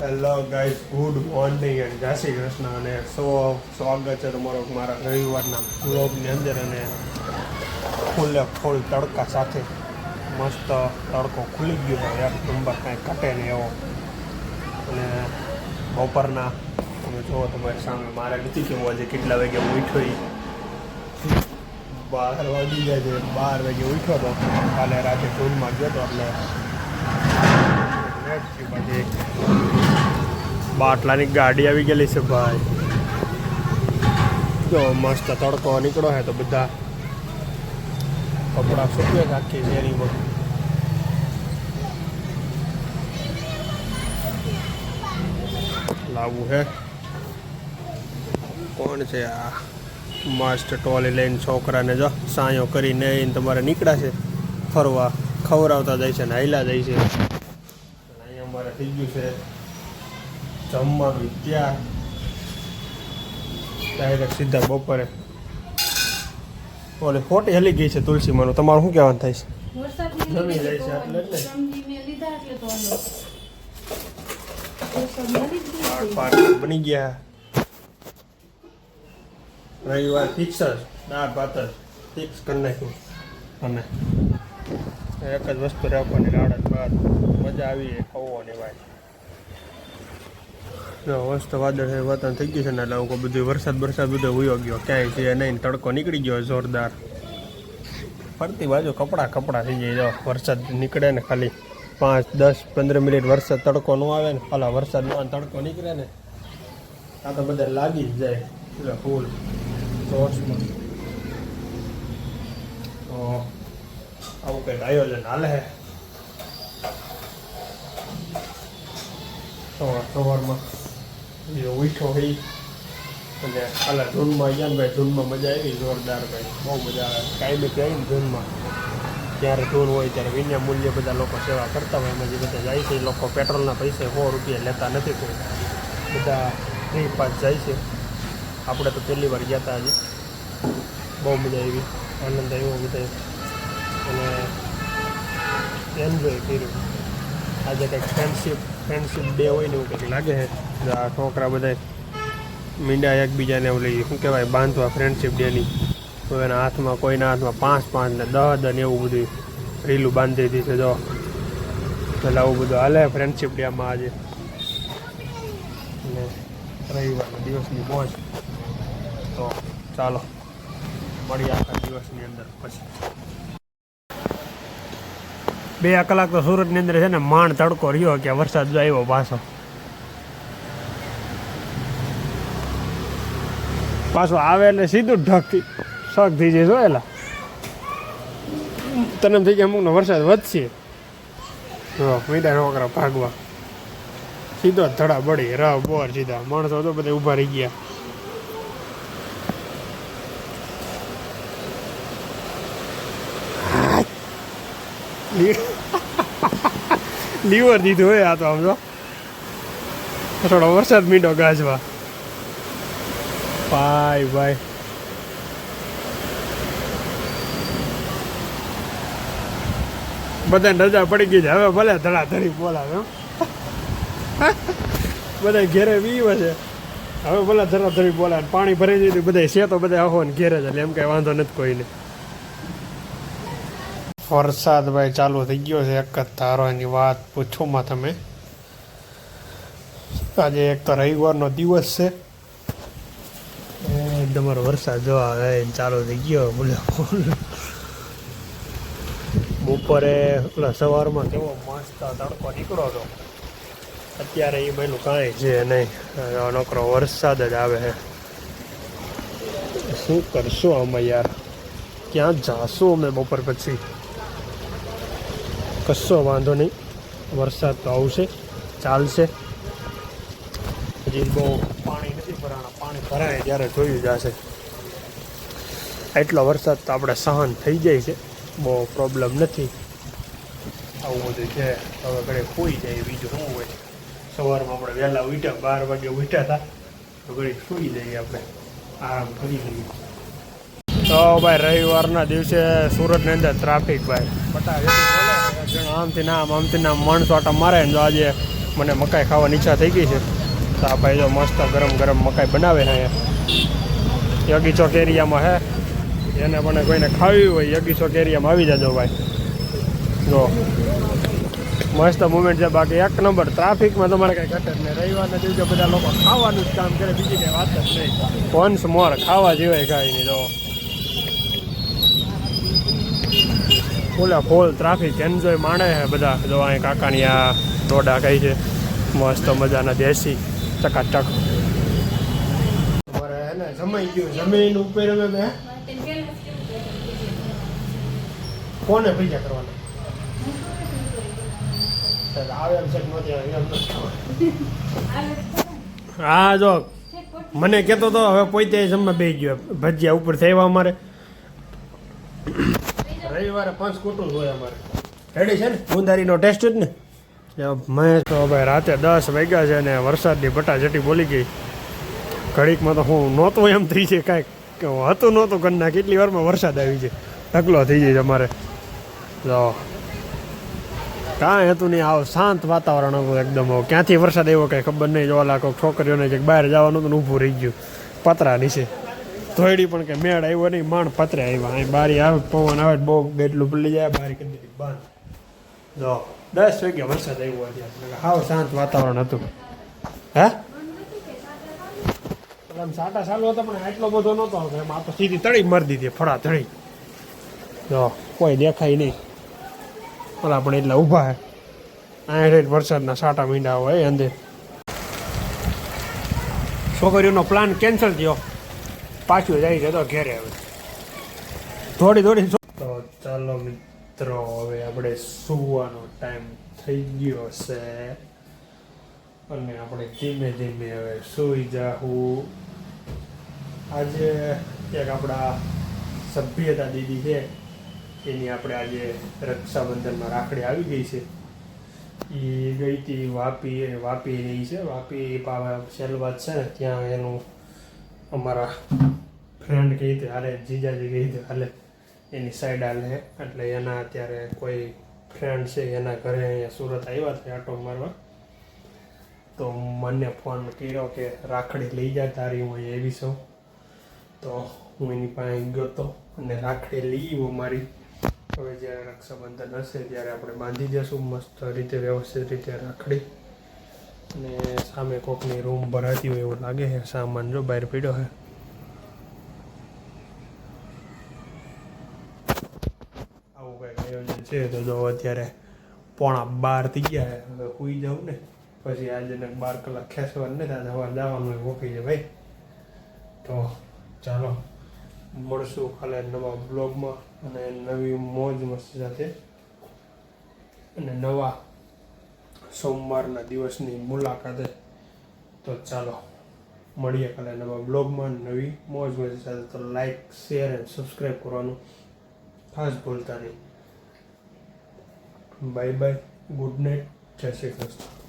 Hello guys, good morning and જય શ્રી કૃષ્ણ. અને સ્વાગત છે તમારો મારા રવિવારના વ્લોગની અંદર. અને ફૂલે ફૂલ તડકા સાથે મસ્ત તડકો ખુલી ગયો છે યાર, નંબર કાંઈ ઘટે નહીં એવો. અને બપોરના તમે જુઓ તમારી સામે, મારે નથી કેવું આજે કેટલા વાગે હું ઉઠ્યો. 12 વાગી ગયા છે. 12 વાગે ઉઠ્યો હતો. કાલે રાતે જૂનમાં ગયો હતો એટલે બાટલાની ગાડી આવી ગયેલી છે ભાઈ. જો મસ્ત તડકો નીકળો છે તો બધા કપડા સૂકવે છે આખી શેરીમાં. લાવવું છે. કોણ છે આ મસ્ત ટોલી લઈને છોકરાને જો સાયો કરીને તમારે નીકળ્યા છે ફરવા, ખવડાવતા જાય છે ને હાઈલા જાય છે. અહીંયા અમારે થઈ ગયું છે જમવાનું ત્યાં ડાયરેક્ટ સીધા બપોરે. ઓલે ખોટી હલી ગઈ છે તુલસીમાંનું. તમારું શું કહેવાનું થાય છે? જમી જાય છે એટલે બની ગયા. રવિવાર ફિક્સ જ, દાળ ભાત જ ફિક્સ કરી નાખ્યું. અને એક જ વસ્તુ રાખવાની, દાળ જ ભાત. મજા આવી ખાવાની ભાઈ. મસ્ત વાદળ છે, વાતાવરણ થઈ ગયું છે ને એટલે લોકો બધું વરસાદ બધો ઉયો ગયો. ક્યાંય છે નહીં, તડકો નીકળી ગયો જોરદાર. ફરતી બાજુ કપડાં થઈ જાય. જો વરસાદ નીકળે ને ખાલી 5, 10, 15 મિનિટ વરસાદ તડકો ન આવે ને, ખાલા વરસાદ ન તડકો નીકળે ને આ તો બધા લાગી જ જાય એટલે ફૂલ જોશમાં. તો આવું કંઈક આયોજન હાલે છે સવારમાં. ઉઠો હોય અને હાલા જૂનમાં ગયા ને ભાઈ, જૂનમાં મજા આવી જોરદાર ભાઈ, બહુ મજા આવે. કાંઈ બી આવી ને જૂનમાં, જ્યારે જૂન હોય ત્યારે વિના મૂલ્યે બધા લોકો સેવા કરતા હોય. એમાં જે બધા જાય છે એ લોકો પેટ્રોલના પૈસા 100 રૂપિયા લેતા નથી કોઈ, બધા ફ્રી પાસ જાય છે. આપણે તો પહેલી વાર ગયા હતા હજી, બહુ મજા આવી, આનંદ આવ્યો બધા અને એન્જોય કર્યું. આજે કંઈક ફ્રેન્ડશિપ ડે હોય ને એવું કંઈક લાગે છે. આ છોકરા બધા મીંડા એકબીજાને એવું લઈ શું કહેવાય બાંધવા ફ્રેન્ડશિપ ડેની. તો એના હાથમાં, કોઈના હાથમાં 5 ને 10 ને એવું બધું રીલું બાંધી દીધી છે. જો એટલે આવું બધું હાલે ફ્રેન્ડશિપ ડેમાં આજે. અને રવિવારના દિવસની મોજ. તો ચાલો મળીએ આખા દિવસની અંદર. પછી 2 કલાક તો સુરતની અંદર છે ને માંડ તડકો રહ્યો કે વરસાદ જો આવ્યો પાછો આવે એટલે સીધું ઢગથી શક થઈ જાય. જોયેલા તને એમ થઈ ગયા અમુકનો વરસાદ વધશે, મીઠા છોકરા ભાગવા સીધો ધડા બળી રહ બોર સીધા. માણસો તો બધા ઊભા રહી ગયા. લીવર દીધું હોય આ તો આમ જો થોડો વરસાદ મીંડો ગાજવા. ભાઈ બધાને રજા પડી ગઈ છે હવે, ભલે ધડાધડી બોલાવે. બધા ઘેરે પીવે છે હવે, ભલે ધડાધડી બોલાવે. પાણી ભરાઈ દીધું બધા છે તો બધા આવો ને ઘેરે જ, એટલે એમ કઈ વાંધો નથી કોઈને. વરસાદ ભાઈ ચાલુ થઈ ગયો છે, એક જ ધારો. એની વાત પૂછોમાં તમે. આજે એક તો રવિવારનો દિવસ છે, તમારો વરસાદ જોવા ચાલુ થઈ ગયો. બોલે બપોરે પેલા સવારમાં કેવો મસ્ત તડકો નીકળો હતો, અત્યારે એ મહિનું કાંઈ છે નહીં, નકરો વરસાદ જ આવે છે. શું કરશું આમાં યાર, ક્યાં જાશું અમે બપોર પછી? કશો વાંધો નહીં, વરસાદ તો આવશે, ચાલશે. હજી બહુ પાણી નથી ભરાણા, પાણી ભરાય જ્યારે જોયું જશે. એટલો વરસાદ તો આપણે સહન થઈ જાય છે, બહુ પ્રોબ્લેમ નથી. આવું બધું છે. હવે ઘરે સૂઈ જાય, બીજું શું હોય. સવારમાં આપણે વહેલા ઉઠ્યા, 12 વાગે ઉઠ્યા હતા તો ઘડી સૂઈ જઈએ, આપણે આરામ કરી લઈએ. તો ભાઈ રવિવારના દિવસે સુરતની અંદર ટ્રાફિક ભાઈ બતાવે, આમથી નામ માણસો આટા મારે ને. જો આજે મને મકાઈ ખાવાની ઈચ્છા થઈ ગઈ છે. તો આ ભાઈ જો મસ્ત ગરમ ગરમ મકાઈ બનાવે છે અહીંયા યગી ચોક એરિયામાં હે. એને પણ કોઈને ખાવી હોય યગી ચોક એરિયામાં આવી જાજો ભાઈ. જો મસ્ત મુમેન્ટ છે. બાકી એક નંબર ટ્રાફિકમાં તમારે કંઈ ઘટે જ નહીં. રવિવારના દિવસે બધા લોકો ખાવાનું જ કામ કરે, બીજી કંઈ વાત જ નહીં. વન્સ મોર ખાવા જેવાય કાંઈ નહીં. જો ફૂલે ફૂલ ટ્રાફિક એન્જોય માણે છે બધા. જો અહીં કાકાની આ ડોડા કઈ છે મસ્ત મજાના દેશી ચકાચક. તમારે હે ને જમાઈ ગયું જમીન ઉપર અમે બે કોને પૈસા કરવાના આવે એમ છે હા જો મને કહેતો તો હવે પોતે જમવા બેસી ગયો. ભજીયા ઉપર થયા અમારે રવિવારે 5 કુટુંબ હોય અમારે. રેડી છે ને ગુંદારીનો ટેસ્ટ જ ને. મેં તો ભાઈ રાતે 10 વાગ્યા છે ને વરસાદની બટાજટી બોલી ગઈ. ઘડીકમાં તો હું નહોતો એમ થઈ છે કાંઈક હતું નહોતું ઘરના. કેટલી વારમાં વરસાદ આવી છે ઢગલો થઈ જાય અમારે. જો કાંઈ હતું નહીં. આવ શાંત વાતાવરણ હતું એકદમ. ક્યાંથી વરસાદ આવ્યો કાંઈ ખબર નહીં. જોવાલા કોઈક છોકરીઓને કંઈક બહાર જવાનું હતું ને ઊભું રહી ગયું પતરા નીચે. ધોયડી પણ કે મેળ આવ્યો નહીં માંડ પતરે આવ્યા. અહીં બારી આવે પવન આવે બહુ ગેટલું પડી જાય. બારી કરી દીધી બંધ. જો 10 વાગ્યા વરસાદ આવ્યો અત્યારે. હાવ શાંત વાતાવરણ હતું. હે આમ સાટા ચાલુ હતા પણ આટલો બધો નહોતો. એમ આ તો સીધી તળી મારી દીધી ફળા તળી. જો કોઈ દેખાય નહીં. ઓલા પણ એટલા ઊભા હે. અહીંયા વરસાદના સાટા મીંડા હોય અંદર. છોકરીઓનો પ્લાન કેન્સલ થયો. પાછું જાય છે તો ઘેરે હવે થોડી તો ચાલો મિત્રો હવે આપણે સુવાનો ટાઈમ થઈ ગયો છે અને આપણે ધીમે ધીમે હવે સૂઈ જાહું. આજે એક આપણા સભ્યતા દીદી છે એની આપણે આજે રક્ષાબંધનમાં રાખડી આવી ગઈ છે. એ ગઈ હતી વાપી રહી છે. વાપી સેલવાદ છે ને ત્યાં એનું અમારા ફ્રેન્ડ કહી હતી હાલે જીજાજી કહી હતી હાલે એની સાઈડ હાલે. એટલે એના અત્યારે કોઈ ફ્રેન્ડ છે એના ઘરે અહીંયા સુરત આવ્યા હતા આટો મારવા. તો મને ફોન કર્યો કે રાખડી લઈ જા તારી હું અહીંયા આવી છું. તો હું એની પાસે ગયો હતો અને રાખડી લઈ આવ્યો મારી. હવે જ્યારે રક્ષાબંધન હશે ત્યારે આપણે બાંધી દઈશું મસ્ત રીતે વ્યવસ્થિત રીતે રાખડી. અને સામે કોકની રૂમ ભરાતી હોય એવું લાગે છે. સામાન જો બહાર પડ્યો છે. આવું કંઈક આયોજન છે. તો જો અત્યારે 11:15 થઈ ગયા છે. હવે સૂઈ જાઉં ને પછી આજે 12 કલાક ખેંચવાનું ને ત્યાં સવાર જવાનું મોકલી છે ભાઈ. તો ચાલો મળશું કાલે નવા બ્લોગમાં અને નવી મોજ મસ્તી સાથે અને નવા સોમવારના દિવસની મુલાકાતે. તો ચાલો મળીએ કાલે નવા બ્લોગમાં નવી મોજ મસ્તી સાથે. તો લાઈક શેર અને સબસ્ક્રાઈબ કરવાનું ખાસ ભૂલતા નહીં. બાય બાય, ગુડ નાઇટ, જય શ્રી કૃષ્ણ.